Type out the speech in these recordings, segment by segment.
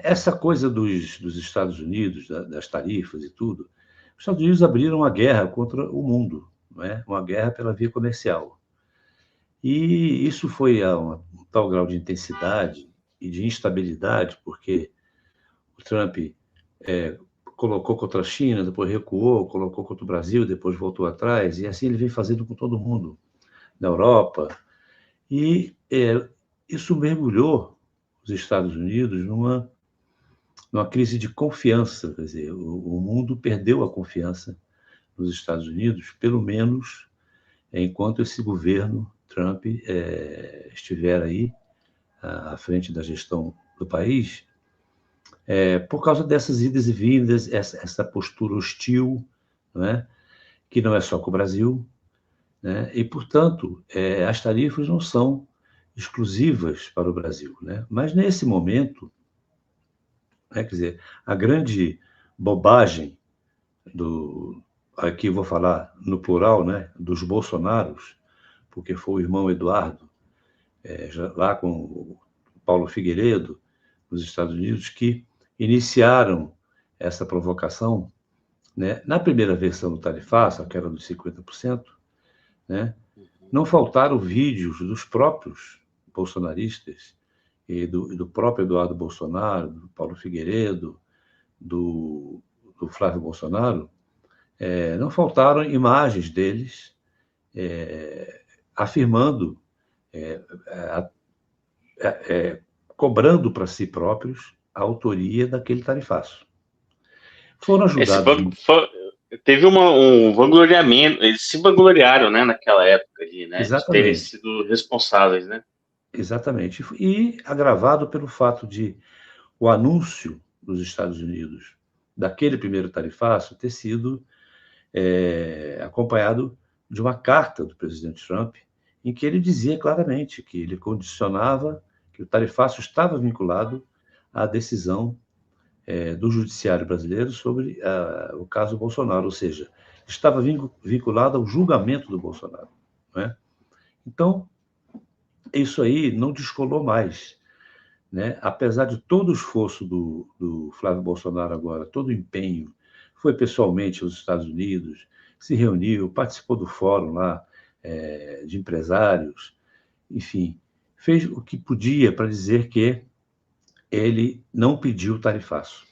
essa coisa dos Estados Unidos, das tarifas e tudo, os Estados Unidos abriram uma guerra contra o mundo, não é? Uma guerra pela via comercial. E isso foi a um tal grau de intensidade e de instabilidade, porque o Trump colocou contra a China, depois recuou, colocou contra o Brasil, depois voltou atrás, e assim ele vem fazendo com todo mundo na Europa. E isso mergulhou os Estados Unidos numa crise de confiança. Quer dizer, o mundo perdeu a confiança nos Estados Unidos, pelo menos enquanto esse governo Trump estiver aí à frente da gestão do país, por causa dessas idas e vindas, essa postura hostil, não é? Que não é só com o Brasil, né? E, portanto, as tarifas não são exclusivas para o Brasil, né? Mas, nesse momento, né, quer dizer, a grande bobagem aqui eu vou falar no plural, né, dos Bolsonaros, porque foi o irmão Eduardo, lá com o Paulo Figueiredo, nos Estados Unidos, que iniciaram essa provocação, né? Na primeira versão do tarifaço, aquela dos 50%, né? Não faltaram vídeos dos próprios bolsonaristas e do próprio Eduardo Bolsonaro, do Paulo Figueiredo, do Flávio Bolsonaro, não faltaram imagens deles afirmando, cobrando para si próprios a autoria daquele tarifaço. Foram ajudados. Teve um vangloriamento, eles se vangloriaram, né, naquela época ali, né, de terem sido responsáveis, né? Exatamente. E agravado pelo fato de o anúncio dos Estados Unidos daquele primeiro tarifaço ter sido acompanhado de uma carta do presidente Trump, em que ele dizia claramente que ele condicionava que o tarifaço estava vinculado à decisão do judiciário brasileiro sobre o caso Bolsonaro, ou seja, estava vinculado ao julgamento do Bolsonaro, não é? Então, isso aí não descolou mais, né? Apesar de todo o esforço do Flávio Bolsonaro agora, todo o empenho, foi pessoalmente aos Estados Unidos, se reuniu, participou do fórum lá de empresários, enfim, fez o que podia para dizer que ele não pediu tarifaço,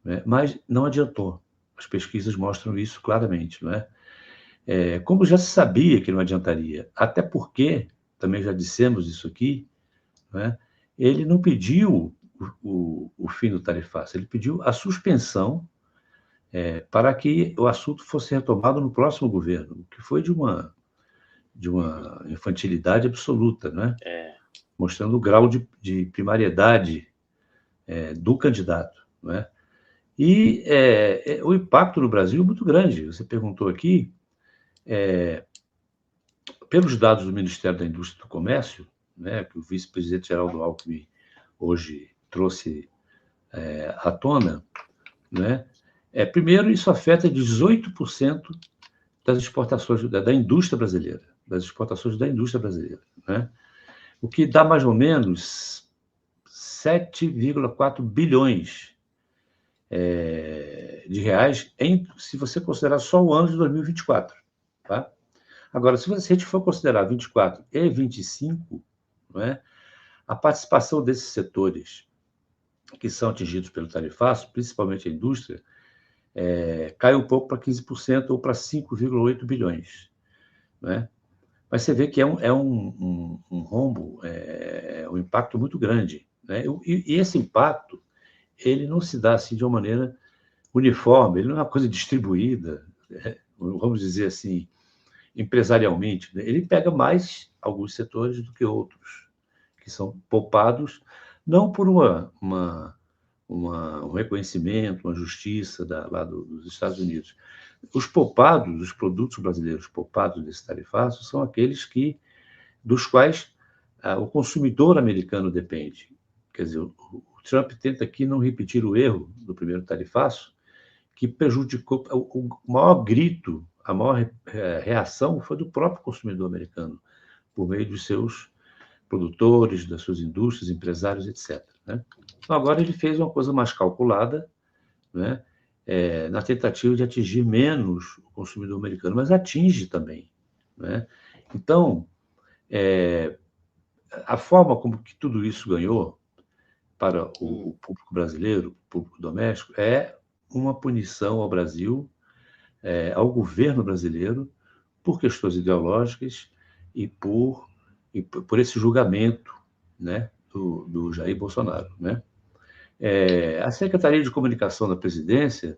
né? Mas não adiantou. As pesquisas mostram isso claramente, não é? Como já se sabia que não adiantaria, até porque, também já dissemos isso aqui, não é? Ele não pediu o fim do tarifaço, ele pediu a suspensão para que o assunto fosse retomado no próximo governo, o que foi de uma infantilidade absoluta, né? Mostrando o grau de primariedade do candidato, né? E o impacto no Brasil é muito grande. Você perguntou aqui, pelos dados do Ministério da Indústria e do Comércio, né, que o vice-presidente Geraldo Alckmin hoje trouxe à tona, né? Primeiro, isso afeta 18% das exportações da indústria brasileira, das exportações da indústria brasileira, né? O que dá mais ou menos 7,4 bilhões de reais, se você considerar só o ano de 2024. Tá? Agora, se a gente for considerar 24 e 25, não é? A participação desses setores que são atingidos pelo tarifaço, principalmente a indústria, cai um pouco para 15% ou para 5,8 bilhões. Não é? Mas você vê que é um rombo, um impacto muito grande. Né? E esse impacto, ele não se dá assim de uma maneira uniforme, ele não é uma coisa distribuída, vamos dizer assim, empresarialmente. Né? Ele pega mais alguns setores do que outros, que são poupados, não por um reconhecimento, uma justiça lá dos Estados Unidos. Os poupados, os produtos brasileiros poupados desse tarifaço, são aqueles dos quais o consumidor americano depende. Quer dizer, o Trump tenta aqui não repetir o erro do primeiro tarifaço, que prejudicou o maior grito, a maior reação foi do próprio consumidor americano, por meio dos seus produtores, das suas indústrias, empresários, etc. né? Então, agora ele fez uma coisa mais calculada, né? Na tentativa de atingir menos o consumidor americano, mas atinge também, né? Então, a forma como que tudo isso ganhou para o público brasileiro, o público doméstico, é uma punição ao Brasil, ao governo brasileiro, por questões ideológicas e por esse julgamento, né, do Jair Bolsonaro, né? A Secretaria de Comunicação da Presidência,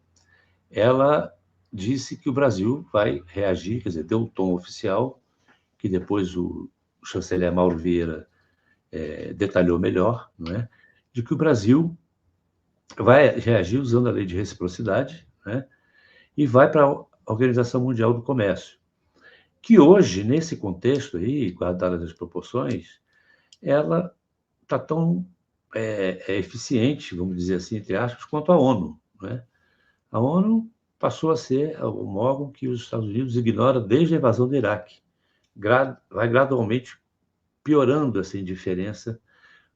ela disse que o Brasil vai reagir, quer dizer, deu o tom oficial, que depois o chanceler Mauro Vieira detalhou melhor, não é? De que o Brasil vai reagir usando a lei de reciprocidade, né? E vai para a Organização Mundial do Comércio, que hoje, nesse contexto aí, guardadas as proporções, ela está tão eficiente, vamos dizer assim, entre aspas, quanto a ONU, né? A ONU passou a ser um órgão que os Estados Unidos ignora desde a invasão do Iraque. Vai gradualmente piorando essa indiferença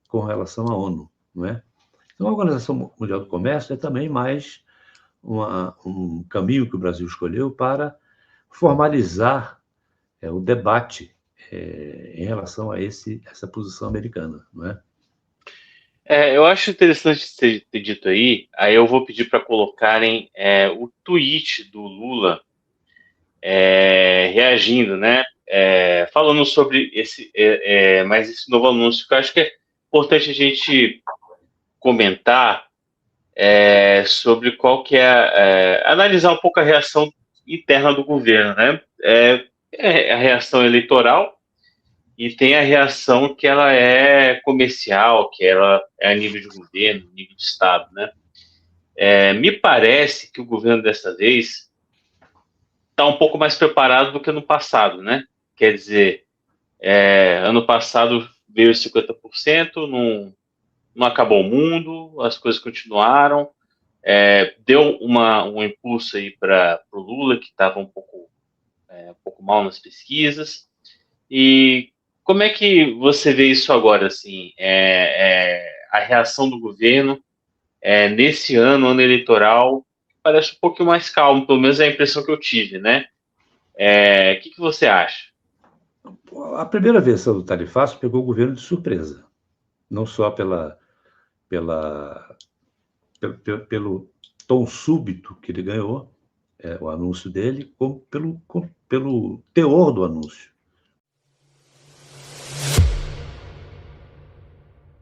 com relação à ONU, não é? Então, a Organização Mundial do Comércio é também mais um caminho que o Brasil escolheu para formalizar o debate em relação a essa posição americana, não é? Eu acho interessante você ter dito aí eu vou pedir para colocarem o tweet do Lula reagindo, né? Falando sobre mais esse novo anúncio, que eu acho que é importante a gente comentar sobre qual que analisar um pouco a reação interna do governo, né? A reação eleitoral e tem a reação que ela é comercial, que ela é a nível de governo, nível de Estado, né? Me parece que o governo dessa vez está um pouco mais preparado do que no passado, né? Quer dizer, ano passado veio 50%, não acabou o mundo, as coisas continuaram, deu um impulso aí para o Lula, que estava um pouco mal nas pesquisas. E como é que você vê isso agora, assim, a reação do governo nesse ano eleitoral, parece um pouquinho mais calmo, pelo menos é a impressão que eu tive, né? O que você acha? A primeira versão do tarifaço pegou o governo de surpresa, não só pelo tom súbito que ele ganhou, o anúncio dele, como pelo teor do anúncio.